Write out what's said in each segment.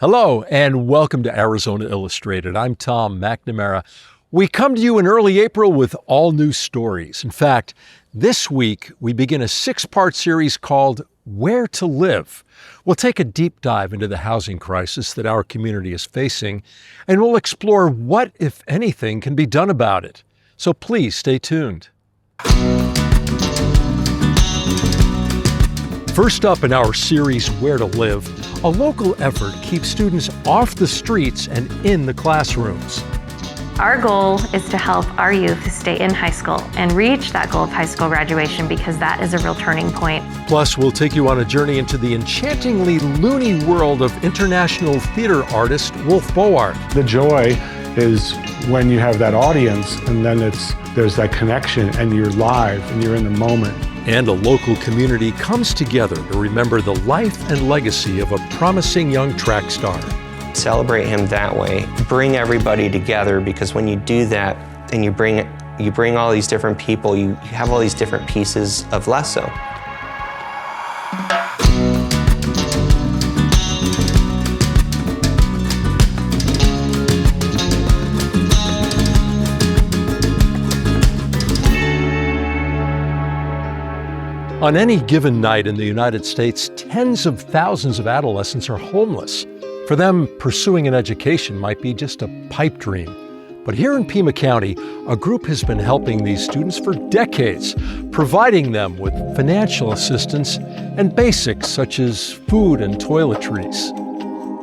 Hello, and welcome to Arizona Illustrated. I'm Tom McNamara. We come to you in early April with all new stories. In fact, this week we begin a 6-part series called Where to Live. We'll take a deep dive into the housing crisis that our community is facing, and we'll explore what, if anything, can be done about it. So please stay tuned. First up in our series, Where to Live, a local effort keeps students off the streets and in the classrooms. Our goal is to help our youth stay in high school and reach that goal of high school graduation, because that is a real turning point. Plus, we'll take you on a journey into the enchantingly Loony world of international theater artist Wolfe Bowart. The joy is when you have that audience and then there's that connection and you're live and you're in the moment. And a local community comes together to remember the life and legacy of a promising young track star. Celebrate him that way. Bring everybody together, because when you do that and you bring all these different people, you have all these different pieces of Lezo. On any given night in the United States, tens of thousands of adolescents are homeless. For them, pursuing an education might be just a pipe dream. But here in Pima County, a group has been helping these students for decades, providing them with financial assistance and basics such as food and toiletries.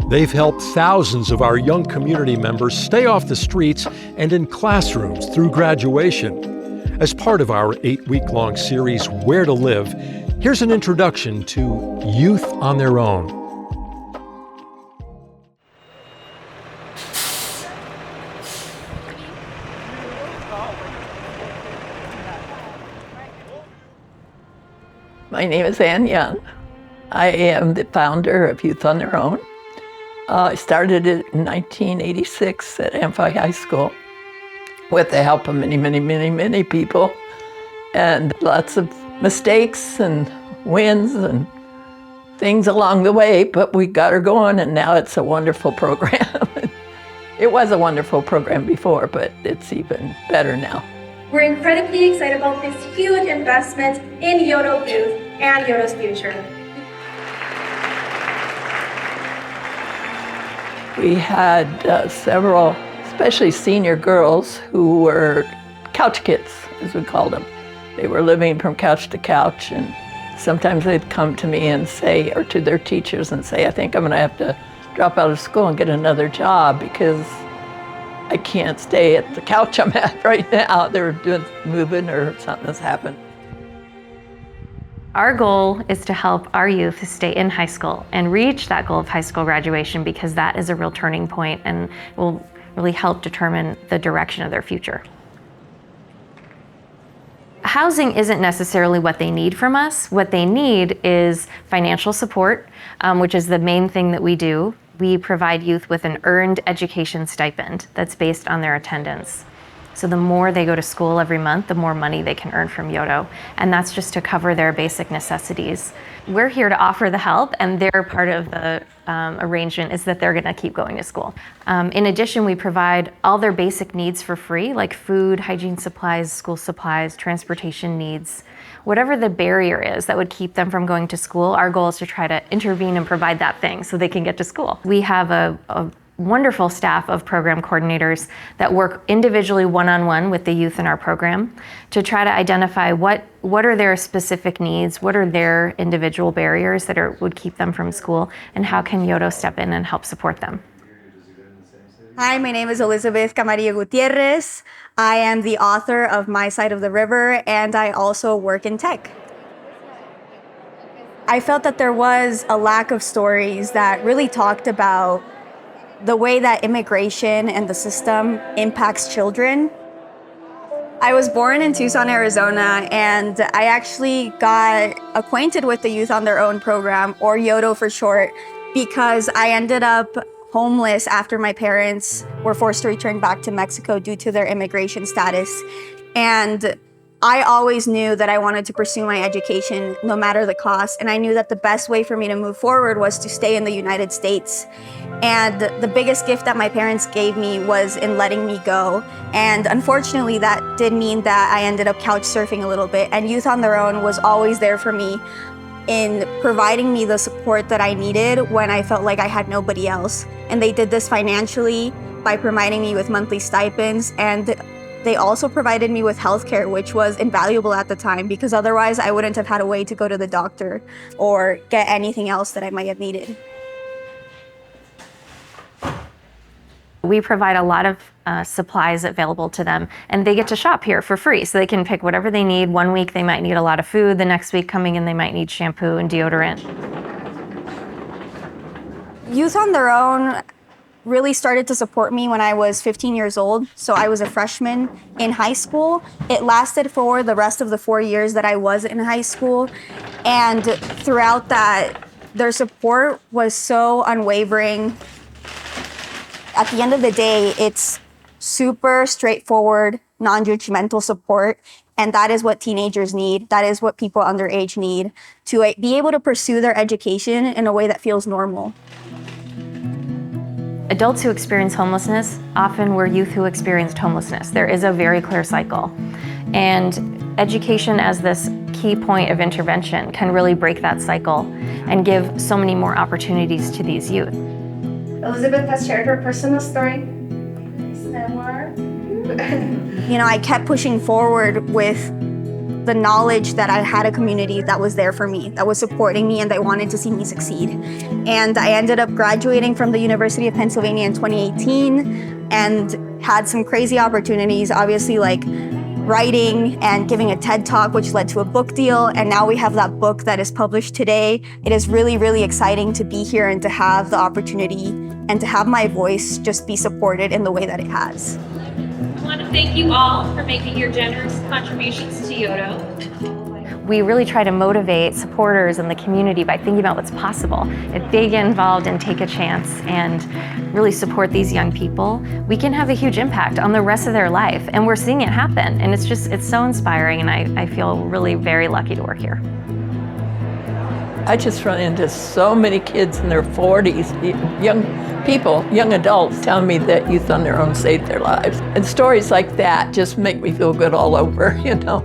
They've helped thousands of our young community members stay off the streets and in classrooms through graduation. As part of our 8-week-long series, Where to Live, here's an introduction to Youth on Their Own. My name is Ann Young. I am the founder of Youth on Their Own. I started it in 1986 at Amphi High School, with the help of many people, and lots of mistakes and wins and things along the way, but we got her going, and now it's a wonderful program. It was a wonderful program before, but it's even better now. We're incredibly excited about this huge investment in YOTO youth and YOTO's future. We had several, especially senior girls, who were couch kids, as we called them. They were living from couch to couch, and sometimes they'd come to me and say, or to their teachers and say, I think I'm gonna have to drop out of school and get another job because I can't stay at the couch I'm at right now. They're moving or something has happened. Our goal is to help our youth stay in high school and reach that goal of high school graduation, because that is a real turning point and will really help determine the direction of their future. Housing isn't necessarily what they need from us. What they need is financial support, which is the main thing that we do. We provide youth with an earned education stipend that's based on their attendance. So the more they go to school every month, the more money they can earn from YOTO. And that's just to cover their basic necessities. We're here to offer the help, and their part of the arrangement is that they're gonna keep going to school. In addition, we provide all their basic needs for free, like food, hygiene supplies, school supplies, transportation needs. Whatever the barrier is that would keep them from going to school, our goal is to try to intervene and provide that thing so they can get to school. We have a wonderful staff of program coordinators that work individually one-on-one with the youth in our program to try to identify what are their specific needs, what are their individual barriers that would keep them from school, and how can YOTO step in and help support them. Hi, my name is Elizabeth Camarillo Gutierrez. I am the author of My Side of the River, and I also work in tech. I felt that there was a lack of stories that really talked about the way that immigration and the system impacts children. I was born in Tucson, Arizona, and I actually got acquainted with the Youth on Their Own program, or YOTO for short, because I ended up homeless after my parents were forced to return back to Mexico due to their immigration status. And I always knew that I wanted to pursue my education no matter the cost, and I knew that the best way for me to move forward was to stay in the United States. And the biggest gift that my parents gave me was in letting me go. And unfortunately, that did mean that I ended up couch surfing a little bit, and Youth on Their Own was always there for me in providing me the support that I needed when I felt like I had nobody else. And they did this financially by providing me with monthly stipends, and they also provided me with healthcare, which was invaluable at the time because otherwise I wouldn't have had a way to go to the doctor or get anything else that I might have needed. We provide a lot of supplies available to them, and they get to shop here for free, so they can pick whatever they need. One week they might need a lot of food, the next week coming in they might need shampoo and deodorant. Youth on Their Own really started to support me when I was 15 years old, so I was a freshman in high school. It lasted for the rest of the 4 years that I was in high school, and throughout that, their support was so unwavering. At the end of the day, it's super straightforward, non-judgmental support, and that is what teenagers need. That is what people underage need to be able to pursue their education in a way that feels normal. Adults who experience homelessness often were youth who experienced homelessness. There is a very clear cycle. And education as this key point of intervention can really break that cycle and give so many more opportunities to these youth. Elizabeth has shared her personal story. Similar. You know, I kept pushing forward with the knowledge that I had a community that was there for me, that was supporting me, and that wanted to see me succeed. And I ended up graduating from the University of Pennsylvania in 2018 and had some crazy opportunities, obviously like writing and giving a TED Talk, which led to a book deal. And now we have that book that is published today. It is really, really exciting to be here and to have the opportunity and to have my voice just be supported in the way that it has. I want to thank you all for making your generous contributions to YOTO. We really try to motivate supporters in the community by thinking about what's possible. If they get involved and take a chance and really support these young people, we can have a huge impact on the rest of their life. And we're seeing it happen. And it's so inspiring, and I feel really very lucky to work here. I just run into so many kids in their 40s, young people, young adults telling me that Youth on Their Own saved their lives. And stories like that just make me feel good all over, you know.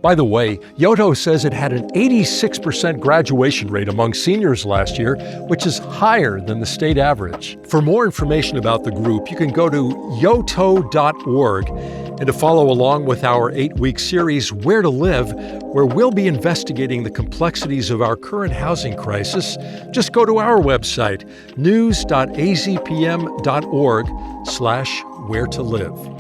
By the way, YOTO says it had an 86% graduation rate among seniors last year, which is higher than the state average. For more information about the group, you can go to yoto.org and to follow along with our 8-week series, Where to Live, where we'll be investigating the complexities of our current housing crisis. Just go to our website, news.azpm.org/where-to-live.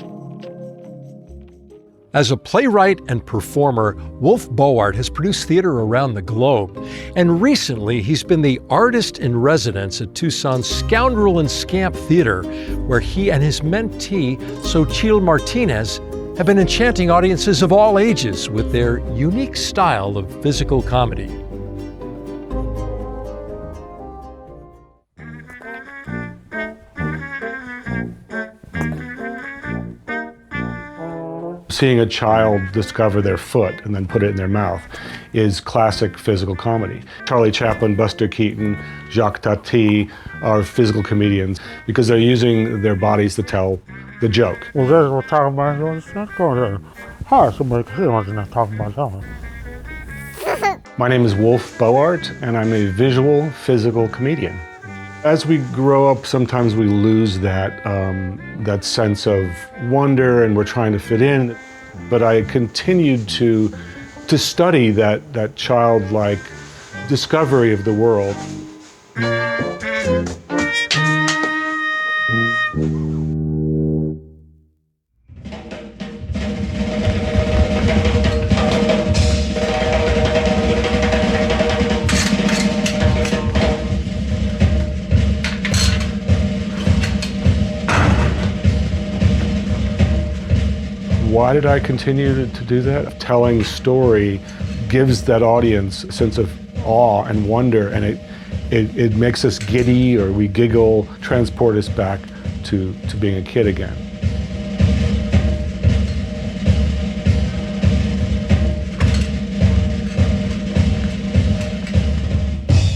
As a playwright and performer, Wolfe Bowart has produced theater around the globe. And recently, he's been the artist in residence at Tucson's Scoundrel and Scamp Theater, where he and his mentee, Xochitl Martinez, have been enchanting audiences of all ages with their unique style of physical comedy. Seeing a child discover their foot and then put it in their mouth is classic physical comedy. Charlie Chaplin, Buster Keaton, Jacques Tati are physical comedians because they're using their bodies to tell the joke. My name is Wolfe Bowart, and I'm a visual physical comedian. As we grow up, sometimes we lose that sense of wonder, and we're trying to fit in. But I continued to study that childlike discovery of the world. Why did I continue to do that? Telling story gives that audience a sense of awe and wonder, and It makes us giddy, or we giggle, transport us back to being a kid again.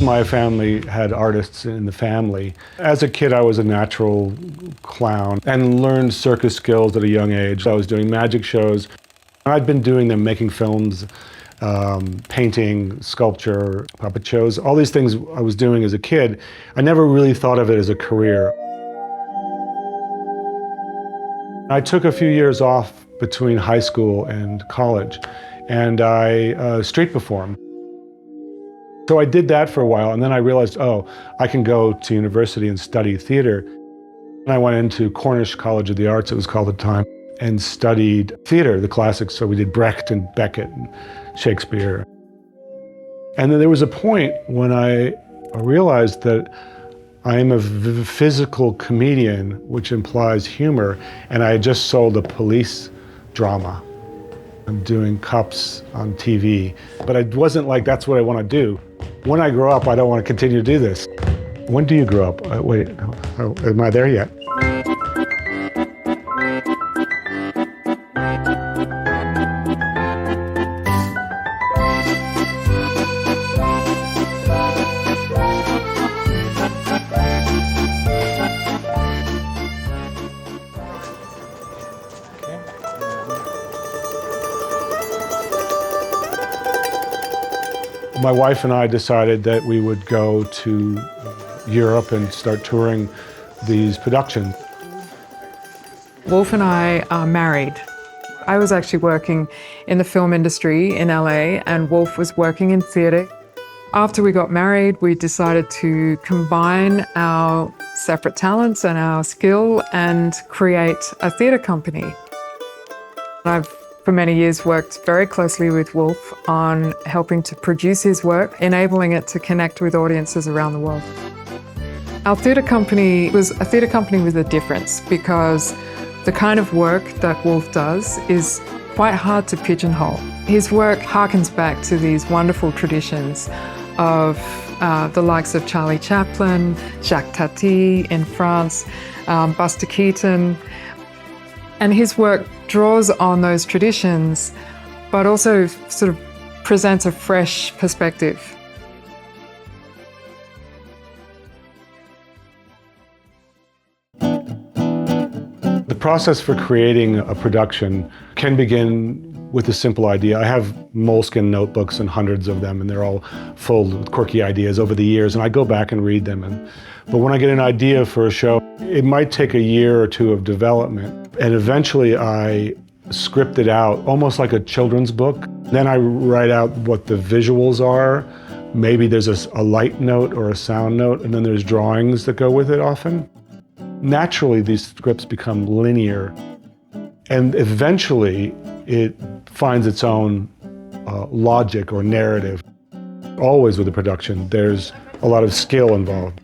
My family had artists in the family. As a kid, I was a natural clown and learned circus skills at a young age. I was doing magic shows. I'd been doing them, making films, painting, sculpture, puppet shows, all these things I was doing as a kid. I never really thought of it as a career. I took a few years off between high school and college, and I street performed. So I did that for a while, and then I realized, oh, I can go to university and study theater. And I went into Cornish College of the Arts, it was called at the time, and studied theater, the classics. So we did Brecht and Beckett and Shakespeare. And then there was a point when I realized that I am a physical comedian, which implies humor, and I had just sold a police drama. I'm doing cops on TV, but I wasn't like, that's what I want to do. When I grow up, I don't want to continue to do this. When do you grow up? Wait, am I there yet? My wife and I decided that we would go to Europe and start touring these productions. Wolfe and I are married. I was actually working in the film industry in LA, and Wolfe was working in theatre. After we got married, we decided to combine our separate talents and our skill and create a theatre company. I've for many years worked very closely with Wolfe on helping to produce his work, enabling it to connect with audiences around the world. Our theatre company was a theatre company with a difference, because the kind of work that Wolfe does is quite hard to pigeonhole. His work harkens back to these wonderful traditions of the likes of Charlie Chaplin, Jacques Tati in France, Buster Keaton. And his work draws on those traditions, but also sort of presents a fresh perspective. The process for creating a production can begin with a simple idea. I have moleskin notebooks and hundreds of them, and they're all full with quirky ideas over the years, and I go back and read them. But when I get an idea for a show, it might take a year or two of development, and eventually I script it out almost like a children's book. Then I write out what the visuals are. Maybe there's a light note or a sound note, and then there's drawings that go with it often. Naturally, these scripts become linear, and eventually it finds its own logic or narrative. Always with a production, there's a lot of skill involved.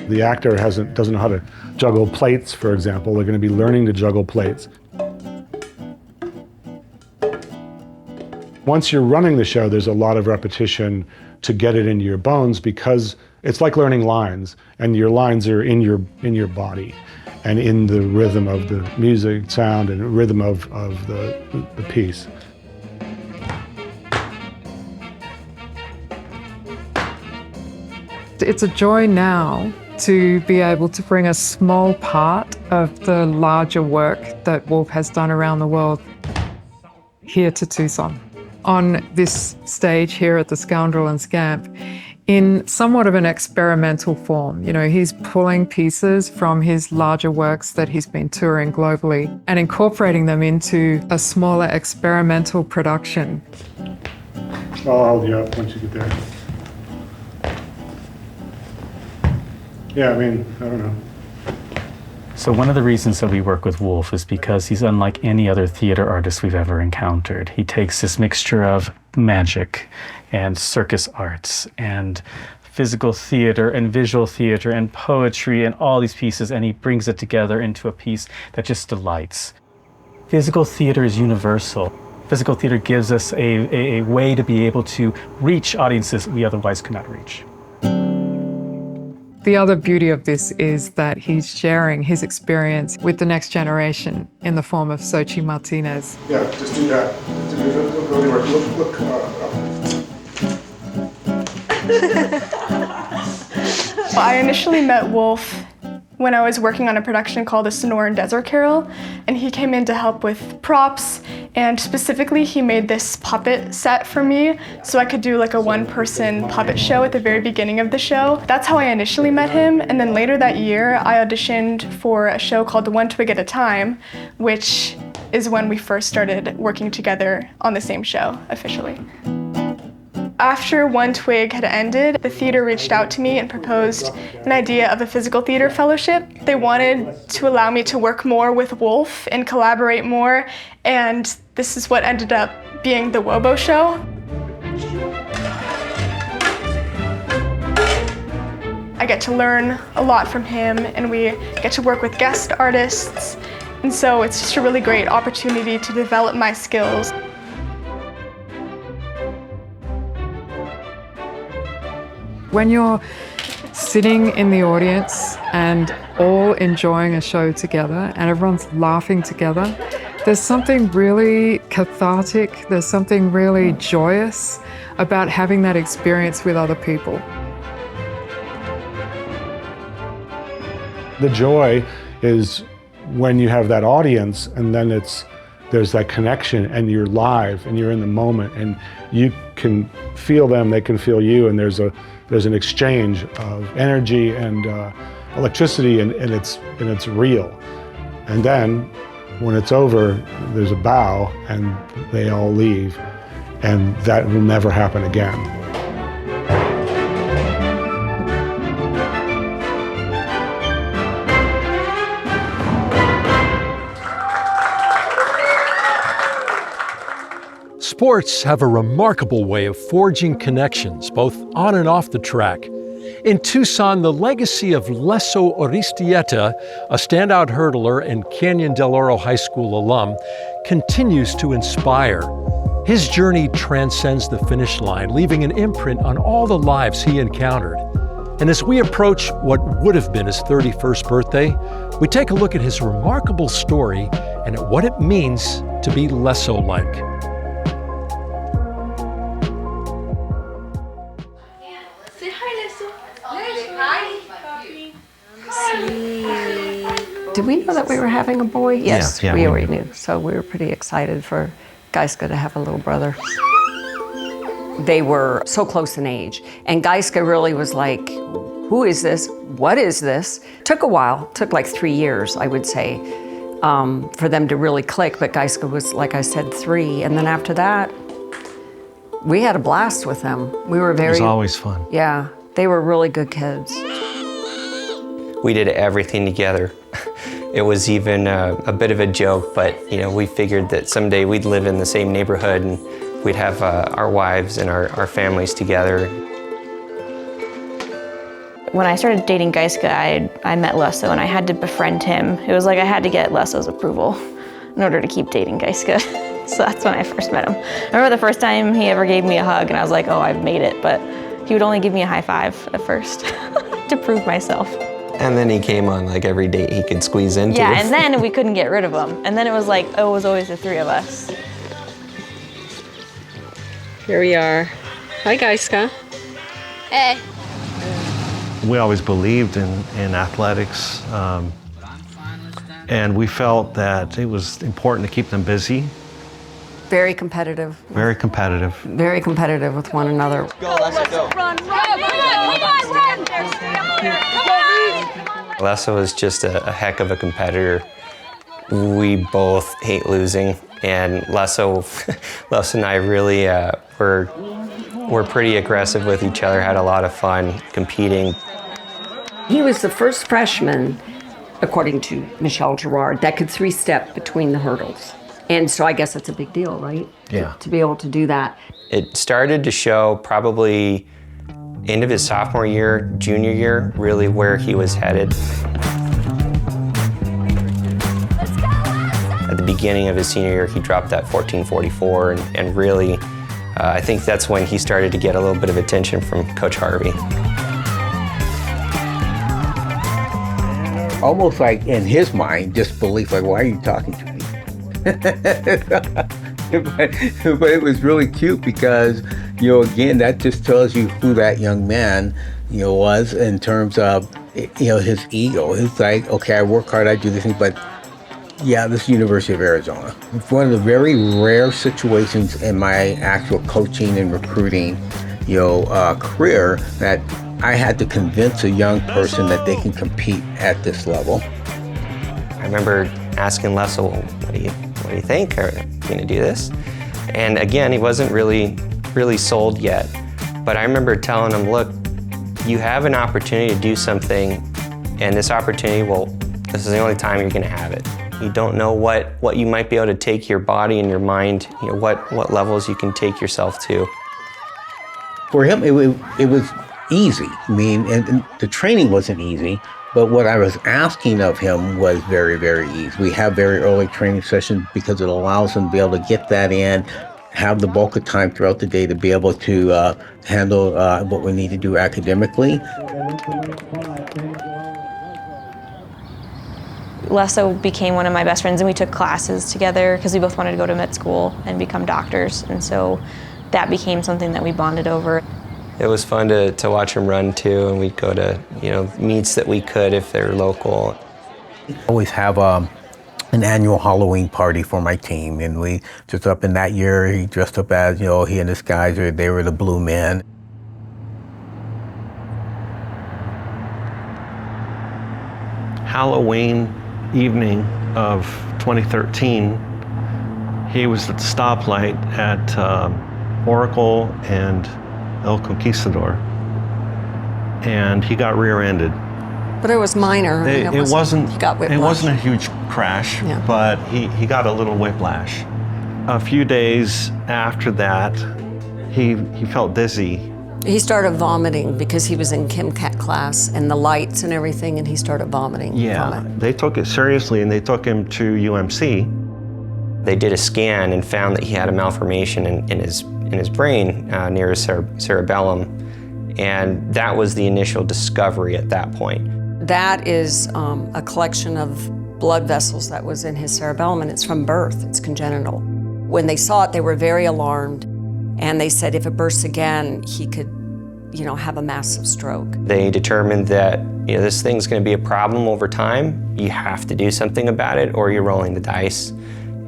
The actor doesn't know how to juggle plates, for example. They're going to be learning to juggle plates. Once you're running the show, there's a lot of repetition to get it into your bones, because it's like learning lines, and your lines are in your body and in the rhythm of the music, sound, and rhythm of the piece. It's a joy now to be able to bring a small part of the larger work that Wolfe has done around the world here to Tucson. On this stage here at the Scoundrel and Scamp, in somewhat of an experimental form. You know, he's pulling pieces from his larger works that he's been touring globally and incorporating them into a smaller experimental production. I'll hold you up once you get there. Yeah, I mean, I don't know. So one of the reasons that we work with Wolfe is because he's unlike any other theater artist we've ever encountered. He takes this mixture of magic and circus arts and physical theater and visual theater and poetry and all these pieces, and he brings it together into a piece that just delights. Physical theater is universal. Physical theater gives us a way to be able to reach audiences we otherwise could not reach. The other beauty of this is that he's sharing his experience with the next generation in the form of Xochitl Martinez. Yeah, just do that. Go anywhere. Look I initially met Wolfe when I was working on a production called A Sonoran Desert Carol, and he came in to help with props, and specifically he made this puppet set for me so I could do like a one-person puppet show at the very beginning of the show. That's how I initially met him, and then later that year I auditioned for a show called One Twig at a Time, which is when we first started working together on the same show officially. After One Twig had ended, the theater reached out to me and proposed an idea of a physical theater fellowship. They wanted to allow me to work more with Wolfe and collaborate more, and this is what ended up being the WOBO show. I get to learn a lot from him, and we get to work with guest artists, and so it's just a really great opportunity to develop my skills. When you're sitting in the audience and all enjoying a show together and everyone's laughing together, there's something really cathartic, there's something really joyous about having that experience with other people. The joy is when you have that audience and then there's that connection and you're live and you're in the moment and you can feel them, they can feel you, and there's an exchange of energy and electricity, and it's real. And then when it's over, there's a bow and they all leave, and that will never happen again. Sports have a remarkable way of forging connections, both on and off the track. In Tucson, the legacy of Lezo Urreiztieta, a standout hurdler and Canyon del Oro High School alum, continues to inspire. His journey transcends the finish line, leaving an imprint on all the lives he encountered. And as we approach what would have been his 31st birthday, we take a look at his remarkable story and at what it means to be Lezo-like. Did we know that we were having a boy? Yes, yeah, we already knew. So we were pretty excited for Geiska to have a little brother. They were so close in age. And Geiska really was like, who is this? What is this? Took a while, took like 3 years, I would say, for them to really click. But Geiska was, like I said, 3. And then after that, we had a blast with them. We were very— It was always fun. Yeah, they were really good kids. We did everything together. It was even a bit of a joke, but we figured that someday we'd live in the same neighborhood and we'd have our wives and our families together. When I started dating Geiska, I met Lezo and I had to befriend him. It was like I had to get Lezo's approval in order to keep dating Geiska. So that's when I first met him. I remember the first time he ever gave me a hug and I was like, oh, I've made it, but he would only give me a high five at first to prove myself. And then he came on like every date he could squeeze into. Yeah, and then we couldn't get rid of him. And then it was like, oh, it was always the 3 of us. Here we are. Hi, Geiska. Hey. We always believed in athletics, and we felt that it was important to keep them busy. Very competitive. Very competitive. Very competitive with one another. Go, let's go. Run, run, run. Lezo is just a heck of a competitor. We both hate losing, and Lezo and I really were pretty aggressive with each other, had a lot of fun competing. He was the first freshman, according to Michelle Girard, that could 3-step between the hurdles. And so I guess that's a big deal, right? Yeah. To be able to do that. It started to show probably end of his sophomore year, junior year, really where he was headed. At the beginning of his senior year, he dropped that 1444, and really, I think that's when he started to get a little bit of attention from Coach Harvey. almost like in his mind, disbelief, like, why are you talking to me? but it was really cute because, again, that just tells you who that young man, was in terms of, his ego. It's like, okay, I work hard, I do this thing, but yeah, this is University of Arizona. It's one of the very rare situations in my actual coaching and recruiting, career that I had to convince a young person that they can compete at this level. I remember asking Lezo, what do you think? Are you gonna do this? And again, he wasn't really sold yet. But I remember telling him, look, you have an opportunity to do something, and this opportunity, this is the only time you're gonna have it. You don't know what you might be able to take your body and your mind, what levels you can take yourself to. For him, it was easy. I mean, and the training wasn't easy, but what I was asking of him was very, very easy. We have very early training sessions because it allows him to be able to get that in, have the bulk of time throughout the day to be able to handle what we need to do academically. Lezo became one of my best friends, and we took classes together because we both wanted to go to med school and become doctors, and so that became something that we bonded over. It was fun to watch him run too, and we'd go to meets that we could if they're local. I always have an annual Halloween party for my team, and we dressed up. In that year, he dressed up as he and his guys they were the Blue Men. Halloween evening of 2013, he was at the stoplight at Oracle and El Conquistador, and he got rear-ended. But it was minor. He got whiplash. It wasn't a huge crash, yeah. But he got a little whiplash. A few days after that, he felt dizzy. He started vomiting because he was in ChemCat class and the lights and everything, and he started vomiting. Yeah, they took it seriously, and they took him to UMC. They did a scan and found that he had a malformation in his brain near his cerebellum, and that was the initial discovery at that point. That is a collection of blood vessels that was in his cerebellum, and it's from birth. It's congenital. When they saw it, they were very alarmed, and they said if it bursts again, he could, have a massive stroke. They determined that this thing's going to be a problem over time. You have to do something about it, or you're rolling the dice.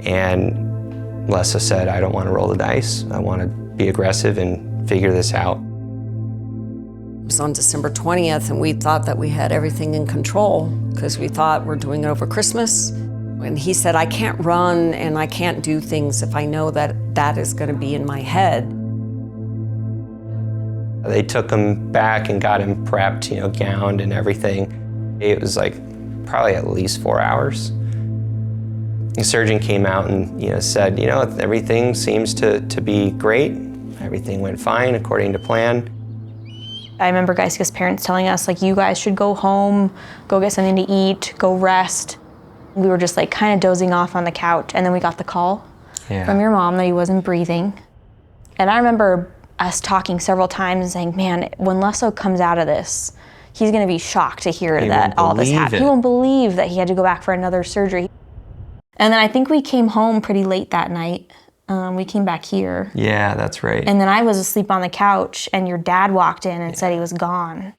And Lezo said, I don't want to roll the dice. I want to be aggressive and figure this out. It was on December 20th, and we thought that we had everything in control because we thought we're doing it over Christmas. And he said, I can't run and I can't do things if I know that is going to be in my head. They took him back and got him prepped, gowned and everything. It was like probably at least 4 hours. The surgeon came out and said, everything seems to be great. Everything went fine according to plan. I remember Geiska's parents telling us, you guys should go home, go get something to eat, go rest. We were just kind of dozing off on the couch, and then we got the call from your mom that he wasn't breathing. And I remember us talking several times and saying, man, when Lezo comes out of this, he's gonna be shocked to hear that all this happened. He won't believe that he had to go back for another surgery. And then I think we came home pretty late that night. We came back here. Yeah, that's right. And then I was asleep on the couch, and your dad walked in and said he was gone.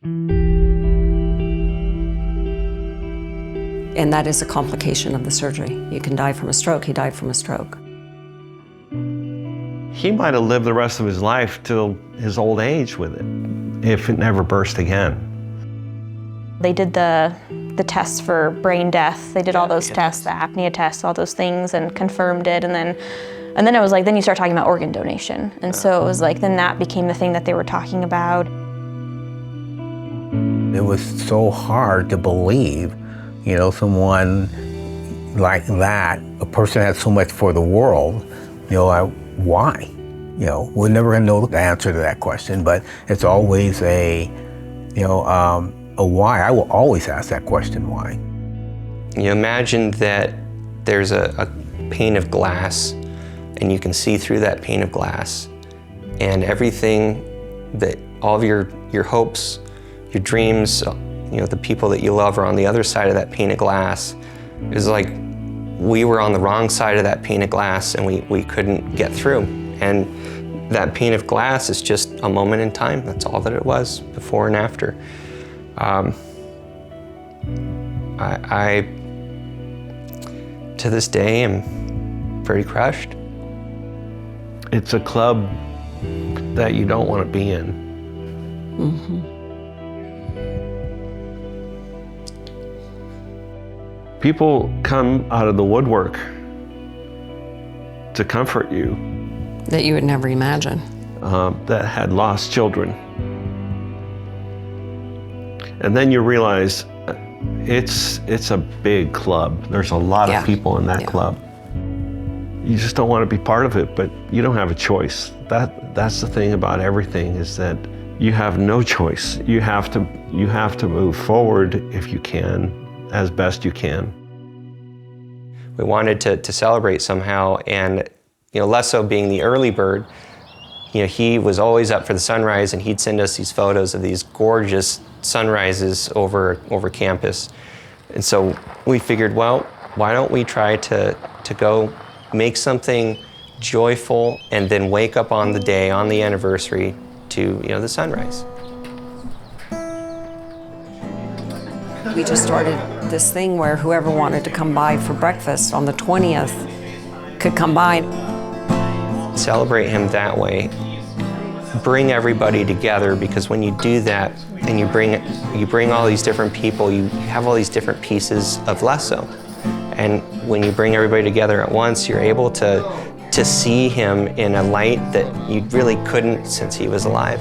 And that is a complication of the surgery. You can die from a stroke. He died from a stroke. He might have lived the rest of his life till his old age with it, if it never burst again. They did the tests for brain death. They did all those tests, the apnea tests, all those things, and confirmed it. And then it was then you start talking about organ donation. And so it was then that became the thing that they were talking about. It was so hard to believe, someone like that, a person had so much for the world, why? We're never gonna know the answer to that question, but it's always a why. I will always ask that question, why? Imagine that there's a pane of glass, and you can see through that pane of glass, and everything that all of your hopes, your dreams, you know, the people that you love are on the other side of that pane of glass. It was like we were on the wrong side of that pane of glass and we couldn't get through. And that pane of glass is just a moment in time. That's all that it was, before and after. I to this day, am pretty crushed. It's a club that you don't want to be in. People come out of the woodwork to comfort you. That you would never imagine. That had lost children. And then you realize it's a big club. There's a lot of people in that club. You just don't want to be part of it, but you don't have a choice. That's the thing about everything, is that you have no choice. You have to move forward if you can, as best you can. We wanted to celebrate somehow, and you know, Lezo being the early bird, you know, he was always up for the sunrise, and he'd send us these photos of these gorgeous sunrises over campus. And so we figured, well, why don't we try to go make something joyful and then wake up on the day, on the anniversary, to, you know, the sunrise. We just started this thing where whoever wanted to come by for breakfast on the 20th could come by. Celebrate him that way. Bring everybody together, because when you do that and you bring all these different people, you have all these different pieces of Lezo. And when you bring everybody together at once, you're able to see him in a light that you really couldn't since he was alive.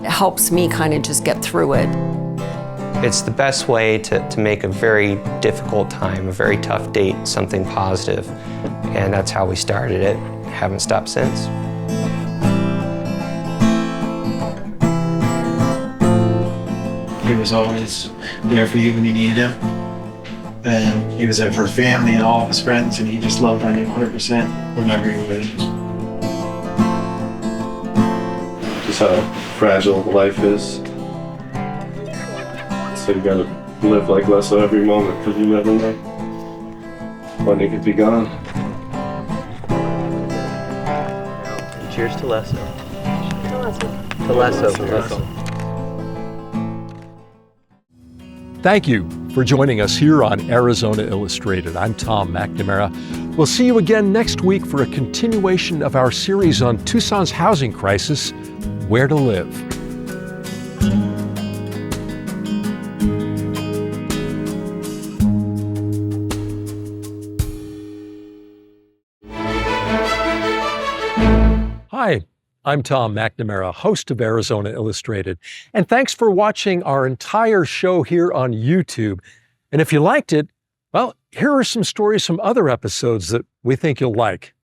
It helps me kind of just get through it. It's the best way to make a very difficult time, a very tough date, something positive. And that's how we started it. Haven't stopped since. He was always there for you when you needed him. And he was there for his family and all of his friends, and he just loved on you 100% whenever you were. Just how fragile life is. So you gotta live like Lezo every moment, because you never know when it could be gone. Cheers to Lezo. To Lezo. Thank you for joining us here on Arizona Illustrated. I'm Tom McNamara. We'll see you again next week for a continuation of our series on Tucson's housing crisis, Where to Live. Hi, I'm Tom McNamara, host of Arizona Illustrated, and thanks for watching our entire show here on YouTube. And if you liked it, well, here are some stories from other episodes that we think you'll like.